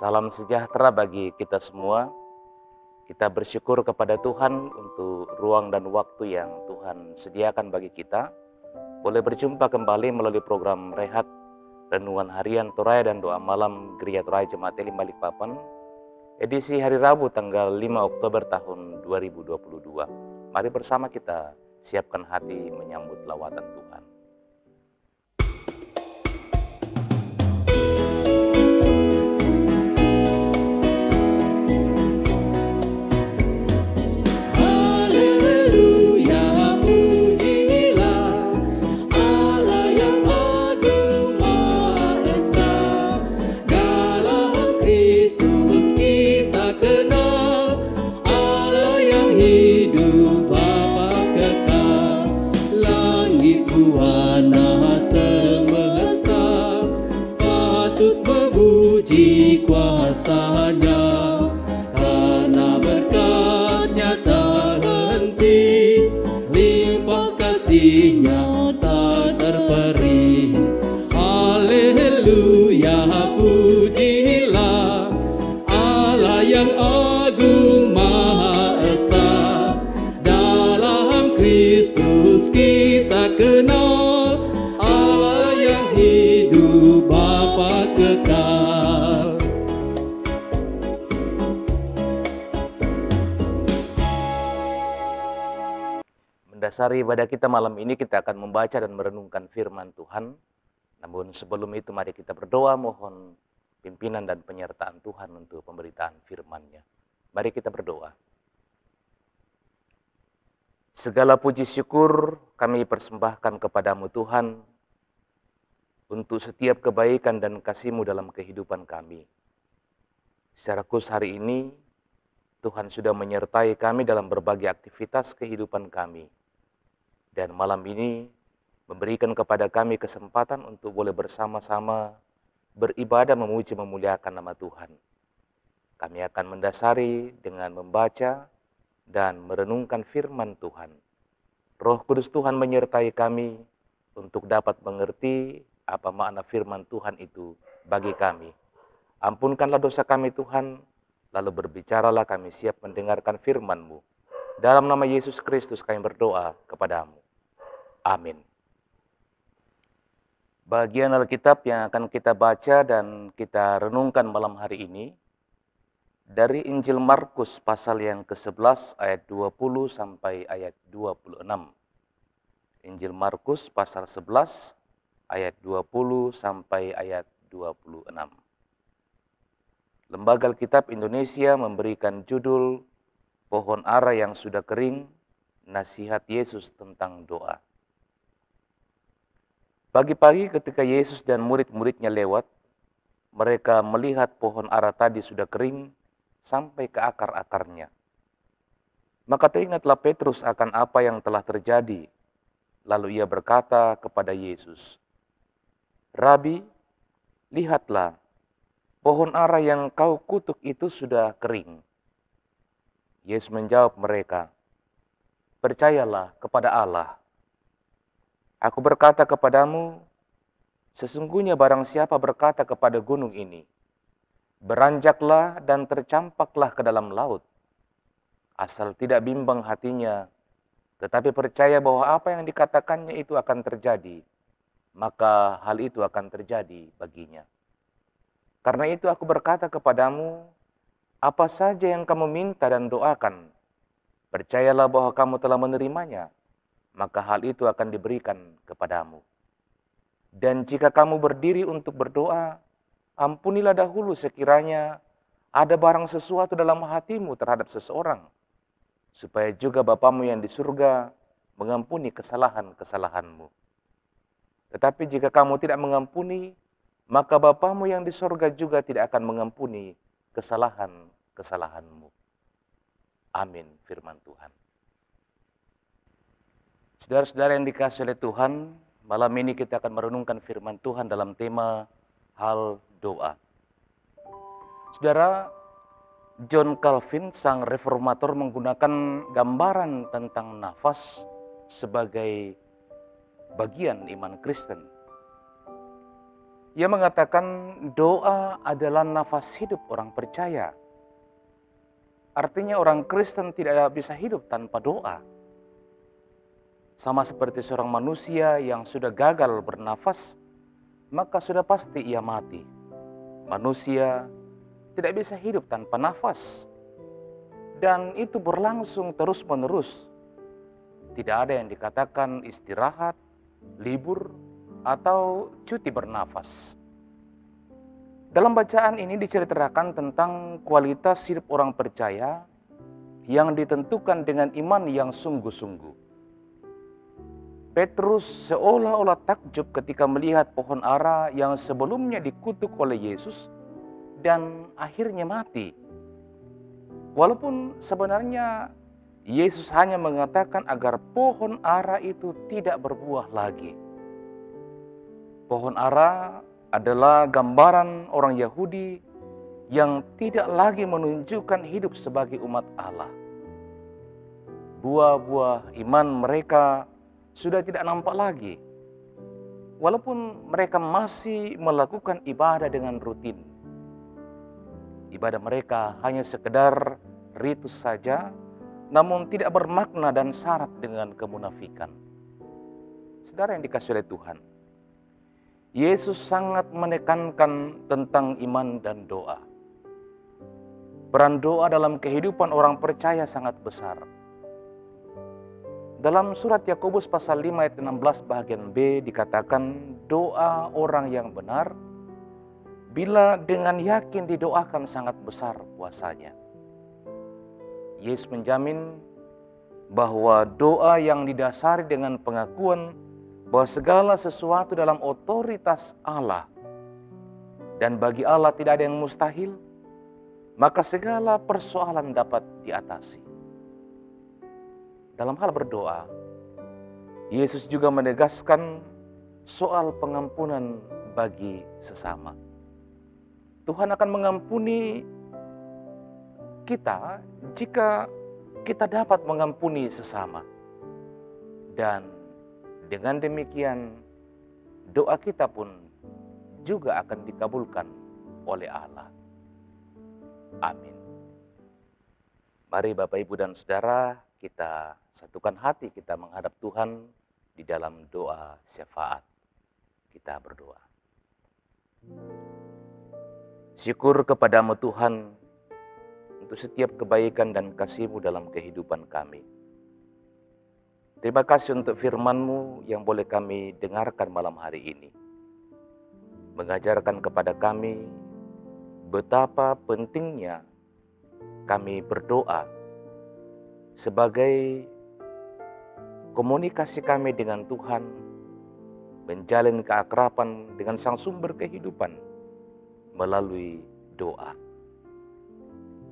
Salam sejahtera bagi kita semua. Kita bersyukur kepada Tuhan untuk ruang dan waktu yang Tuhan sediakan bagi kita. Boleh berjumpa kembali melalui program Rehat, Renungan Harian Toraya dan Doa Malam Gereja Toraya Jemaat Elim Balikpapan, edisi hari Rabu tanggal 5 Oktober tahun 2022. Mari bersama kita siapkan hati menyambut lawatan Tuhan. Kuasanya, karena berkat-Nya tak henti, limpah kasih-Nya tak terperi. Haleluya, pujilah Allah yang agung Maha Esa. Dalam Kristus kita kenal Allah yang hidup, Bapa kekal. Mendasari ibadah kita malam ini, kita akan membaca dan merenungkan firman Tuhan. Namun sebelum itu mari kita berdoa mohon pimpinan dan penyertaan Tuhan untuk pemberitaan firman-Nya. Mari kita berdoa. Segala puji syukur kami persembahkan kepadamu Tuhan, untuk setiap kebaikan dan kasih-Mu dalam kehidupan kami. Secara khusus hari ini, Tuhan sudah menyertai kami dalam berbagai aktivitas kehidupan kami. Dan malam ini memberikan kepada kami kesempatan untuk boleh bersama-sama beribadah memuji memuliakan nama Tuhan. Kami akan mendasari dengan membaca dan merenungkan firman Tuhan. Roh Kudus Tuhan menyertai kami untuk dapat mengerti apa makna firman Tuhan itu bagi kami. Ampunkanlah dosa kami Tuhan, lalu berbicaralah, kami siap mendengarkan firman-Mu. Dalam nama Yesus Kristus kami berdoa kepadamu. Amin. Bagian Alkitab yang akan kita baca dan kita renungkan malam hari ini dari Injil Markus pasal yang ke-11 ayat 20 sampai ayat 26. Injil Markus pasal 11 ayat 20 sampai ayat 26. Lembaga Alkitab Indonesia memberikan judul Pohon Ara yang Sudah Kering, Nasihat Yesus tentang Doa. Pagi-pagi ketika Yesus dan murid-muridnya lewat, mereka melihat pohon ara tadi sudah kering sampai ke akar-akarnya. Maka teringatlah Petrus akan apa yang telah terjadi. Lalu ia berkata kepada Yesus, "Rabi, lihatlah, pohon ara yang kau kutuk itu sudah kering." Yesus menjawab mereka, "Percayalah kepada Allah. Aku berkata kepadamu, sesungguhnya barang siapa berkata kepada gunung ini, beranjaklah dan tercampaklah ke dalam laut, asal tidak bimbang hatinya, tetapi percaya bahwa apa yang dikatakannya itu akan terjadi, maka hal itu akan terjadi baginya. Karena itu aku berkata kepadamu, apa saja yang kamu minta dan doakan, percayalah bahwa kamu telah menerimanya, maka hal itu akan diberikan kepadamu. Dan jika kamu berdiri untuk berdoa, ampunilah dahulu sekiranya ada barang sesuatu dalam hatimu terhadap seseorang, supaya juga Bapamu yang di surga mengampuni kesalahan-kesalahanmu. Tetapi jika kamu tidak mengampuni, maka Bapamu yang di surga juga tidak akan mengampuni kesalahan-kesalahanmu." Amin, firman Tuhan. Saudara-saudara yang dikasihi oleh Tuhan, malam ini kita akan merenungkan firman Tuhan dalam tema hal doa. Saudara, John Calvin, sang reformator, menggunakan gambaran tentang nafas sebagai bagian iman Kristen. Ia mengatakan doa adalah nafas hidup orang percaya. Artinya orang Kristen tidak bisa hidup tanpa doa. Sama seperti seorang manusia yang sudah gagal bernafas, maka sudah pasti ia mati. Manusia tidak bisa hidup tanpa nafas. Dan itu berlangsung terus-menerus. Tidak ada yang dikatakan istirahat, libur, atau cuti bernafas. Dalam bacaan ini diceritakan tentang kualitas hidup orang percaya yang ditentukan dengan iman yang sungguh-sungguh. Petrus seolah-olah takjub ketika melihat pohon ara yang sebelumnya dikutuk oleh Yesus dan akhirnya mati. Walaupun sebenarnya Yesus hanya mengatakan agar pohon ara itu tidak berbuah lagi. Pohon ara adalah gambaran orang Yahudi yang tidak lagi menunjukkan hidup sebagai umat Allah. Buah-buah iman mereka sudah tidak nampak lagi. Walaupun mereka masih melakukan ibadah dengan rutin. Ibadah mereka hanya sekedar ritus saja, namun tidak bermakna dan syarat dengan kemunafikan. Saudara yang dikasihi oleh Tuhan, Yesus sangat menekankan tentang iman dan doa. Peran doa dalam kehidupan orang percaya sangat besar. Dalam surat Yakobus pasal 5 ayat 16 bagian B dikatakan doa orang yang benar bila dengan yakin didoakan sangat besar kuasanya. Yesus menjamin bahwa doa yang didasari dengan pengakuan bahwa segala sesuatu dalam otoritas Allah dan bagi Allah tidak ada yang mustahil, maka segala persoalan dapat diatasi. Dalam hal berdoa, Yesus juga menegaskan soal pengampunan bagi sesama. Tuhan akan mengampuni kita jika kita dapat mengampuni sesama. Dan dengan demikian, doa kita pun juga akan dikabulkan oleh Allah. Amin. Mari Bapak, Ibu, dan Saudara, kita satukan hati kita menghadap Tuhan di dalam doa syafaat. Kita berdoa. Syukur kepadamu Tuhan untuk setiap kebaikan dan kasih-Mu dalam kehidupan kami. Terima kasih untuk firman-Mu yang boleh kami dengarkan malam hari ini. Mengajarkan kepada kami betapa pentingnya kami berdoa sebagai komunikasi kami dengan Tuhan, menjalin keakraban dengan Sang Sumber kehidupan melalui doa.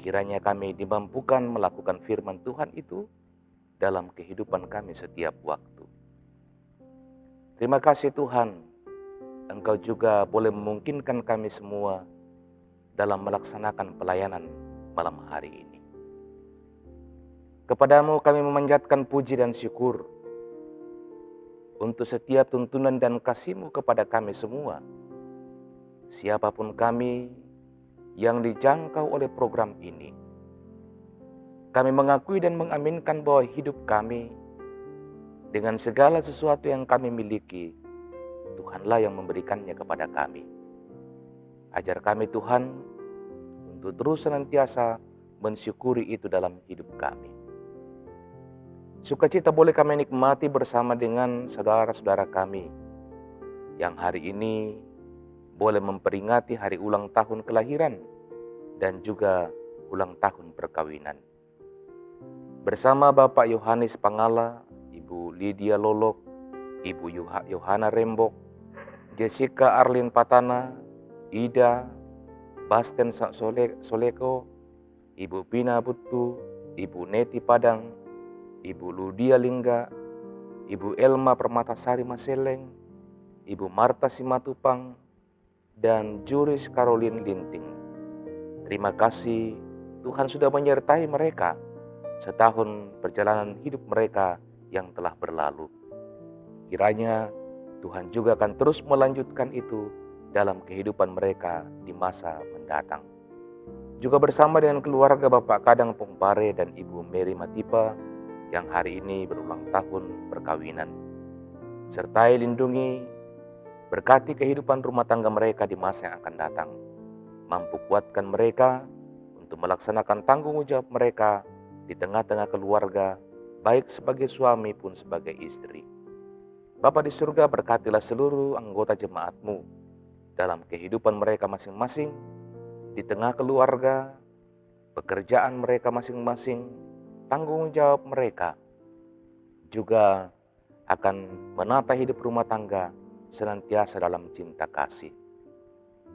Kiranya kami dimampukan melakukan firman Tuhan itu dalam kehidupan kami setiap waktu. Terima kasih Tuhan, Engkau juga boleh memungkinkan kami semua dalam melaksanakan pelayanan malam hari ini. Kepadamu kami memanjatkan puji dan syukur untuk setiap tuntunan dan kasih-Mu kepada kami semua. Siapapun kami yang dijangkau oleh program ini, kami mengakui dan mengaminkan bahwa hidup kami dengan segala sesuatu yang kami miliki, Tuhanlah yang memberikannya kepada kami. Ajar kami Tuhan untuk terus senantiasa mensyukuri itu dalam hidup kami. Sukacita boleh kami nikmati bersama dengan saudara-saudara kami yang hari ini boleh memperingati hari ulang tahun kelahiran dan juga ulang tahun perkawinan. Bersama Bapak Yohanes Pangala, Ibu Lydia Lolok, Ibu Yohana Rembok, Jessica Arlin Patana, Ida, Basten Soleko, Ibu Pina Butu, Ibu Neti Padang, Ibu Ludia Lingga, Ibu Elma Permatasari Maseleng, Ibu Marta Simatupang, dan Juris Caroline Linting. Terima kasih Tuhan sudah menyertai mereka setahun perjalanan hidup mereka yang telah berlalu. Kiranya Tuhan juga akan terus melanjutkan itu dalam kehidupan mereka di masa mendatang. Juga bersama dengan keluarga Bapak Kadang Pongpare dan Ibu Mary Matipa yang hari ini berulang tahun perkawinan. Sertai lindungi, berkati kehidupan rumah tangga mereka di masa yang akan datang. Mampu kuatkan mereka untuk melaksanakan tanggung jawab mereka di tengah-tengah keluarga, baik sebagai suami pun sebagai istri. Bapa di surga, berkatilah seluruh anggota jemaat-Mu dalam kehidupan mereka masing-masing, di tengah keluarga, pekerjaan mereka masing-masing, tanggung jawab mereka, juga akan menata hidup rumah tangga senantiasa dalam cinta kasih.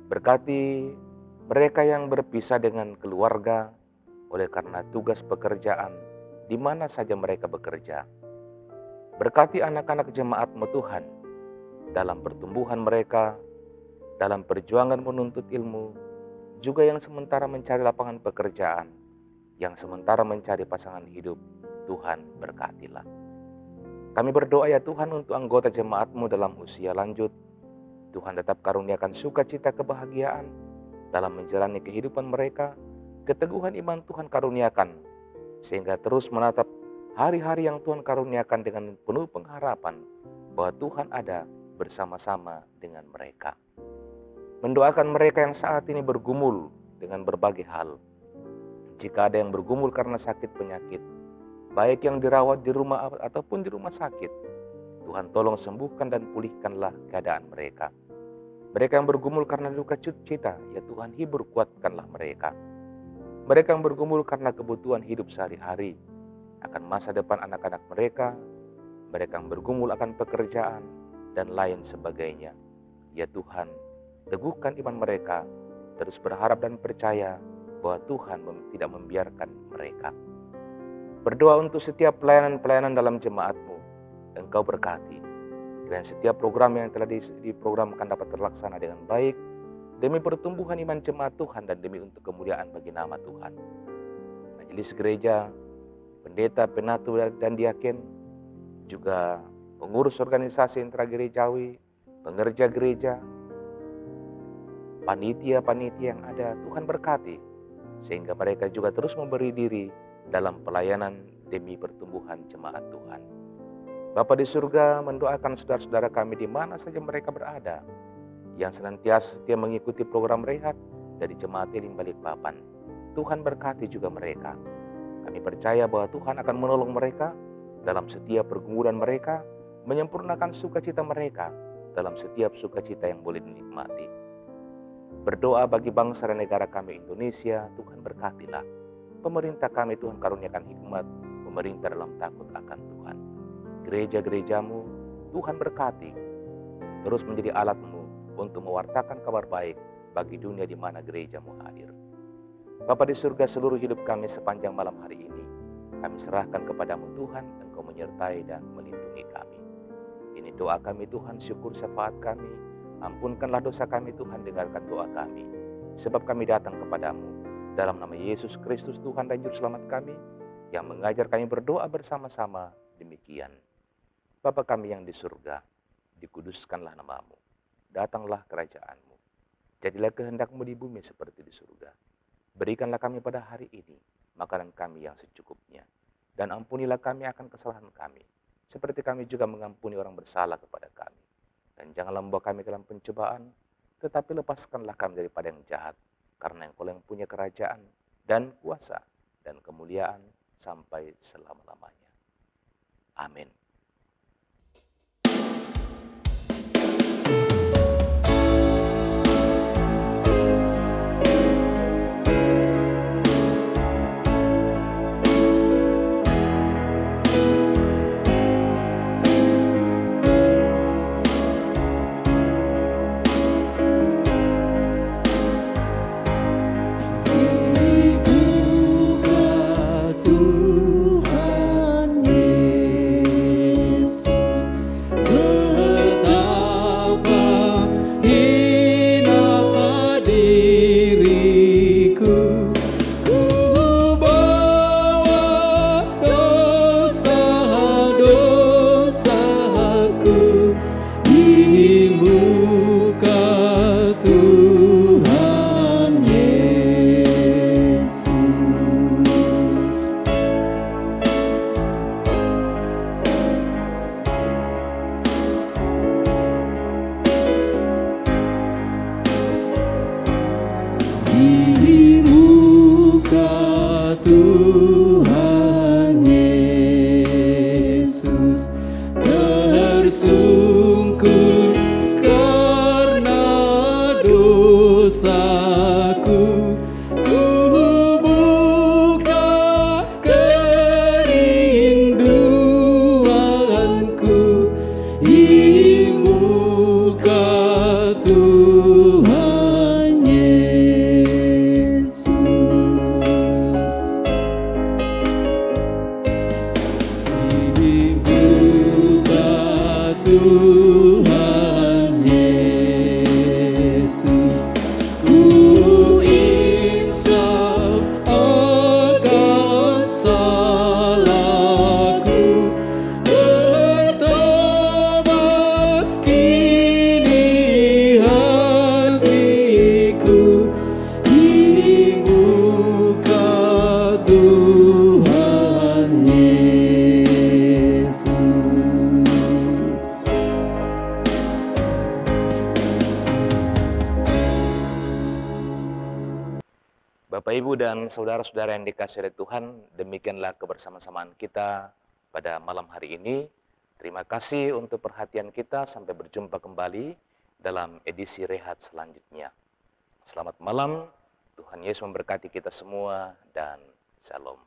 Berkati mereka yang berpisah dengan keluarga oleh karena tugas pekerjaan di mana saja mereka bekerja. Berkati anak-anak jemaat-Mu Tuhan dalam pertumbuhan mereka, dalam perjuangan menuntut ilmu, juga yang sementara mencari lapangan pekerjaan, yang sementara mencari pasangan hidup. Tuhan berkatilah. Kami berdoa ya Tuhan untuk anggota jemaat-Mu dalam usia lanjut. Tuhan tetap karuniakan sukacita kebahagiaan dalam menjalani kehidupan mereka. Keteguhan iman Tuhan karuniakan, sehingga terus menatap hari-hari yang Tuhan karuniakan dengan penuh pengharapan bahwa Tuhan ada bersama-sama dengan mereka. Mendoakan mereka yang saat ini bergumul dengan berbagai hal. Jika ada yang bergumul karena sakit penyakit, baik yang dirawat di rumah ataupun di rumah sakit, Tuhan tolong sembuhkan dan pulihkanlah keadaan mereka. Mereka yang bergumul karena luka cita, ya Tuhan hibur kuatkanlah mereka. Mereka yang bergumul karena kebutuhan hidup sehari-hari, akan masa depan anak-anak mereka, mereka yang bergumul akan pekerjaan, dan lain sebagainya. Ya Tuhan, teguhkan iman mereka, terus berharap dan percaya bahwa Tuhan tidak membiarkan mereka. Berdoa untuk setiap pelayanan-pelayanan dalam jemaat-Mu, Engkau berkati. Dan setiap program yang telah diprogramkan dapat terlaksana dengan baik, demi pertumbuhan iman jemaat Tuhan dan demi untuk kemuliaan bagi nama Tuhan. Majelis gereja, pendeta, penatu dan diaken, juga pengurus organisasi intragerejawi, pengerja gereja, panitia-panitia yang ada, Tuhan berkati, sehingga mereka juga terus memberi diri dalam pelayanan demi pertumbuhan jemaat Tuhan. Bapa di surga, mendoakan saudara-saudara kami di mana saja mereka berada, yang senantiasa setia mengikuti program rehat dari Jemaat Elim Balikpapan. Tuhan berkati juga mereka. Kami percaya bahwa Tuhan akan menolong mereka dalam setiap pergumulan mereka, menyempurnakan sukacita mereka dalam setiap sukacita yang boleh dinikmati. Berdoa bagi bangsa dan negara kami Indonesia, Tuhan berkatilah. Pemerintah kami Tuhan karuniakan hikmat, pemerintah dalam takut akan Tuhan. Gereja-gerejamu Tuhan berkati, terus menjadi alat-Mu untuk mewartakan kabar baik bagi dunia di mana gereja-Mu hadir. Bapa di surga, seluruh hidup kami sepanjang malam hari ini, kami serahkan kepadamu Tuhan, Engkau menyertai dan melindungi kami. Ini doa kami Tuhan, syukur syafaat kami, ampunkanlah dosa kami Tuhan, dengarkan doa kami, sebab kami datang kepadamu, dalam nama Yesus Kristus Tuhan dan Juru Selamat kami, yang mengajar kami berdoa bersama-sama demikian. Bapa kami yang di surga, dikuduskanlah nama-Mu, datanglah kerajaan-Mu, jadilah kehendak-Mu di bumi seperti di surga. Berikanlah kami pada hari ini makanan kami yang secukupnya, dan ampunilah kami akan kesalahan kami, seperti kami juga mengampuni orang bersalah kepada kami. Dan janganlah membawa kami ke dalam pencobaan, tetapi lepaskanlah kami daripada yang jahat, karena Engkau yang punya kerajaan dan kuasa dan kemuliaan sampai selama-lamanya. Amin. Tuhan Yesus. Tuhan Yesus. Dibuka Tuhan Yesus, ku insaf akan salahku, bertobat kini hatiku, di muka Tuhan Yesus. Bapak, Ibu, dan saudara-saudara yang dikasihi oleh Tuhan, demikianlah kebersamaan kita pada malam hari ini. Terima kasih untuk perhatian kita. Sampai berjumpa kembali dalam edisi Rehat selanjutnya. Selamat malam, Tuhan Yesus memberkati kita semua, dan Shalom.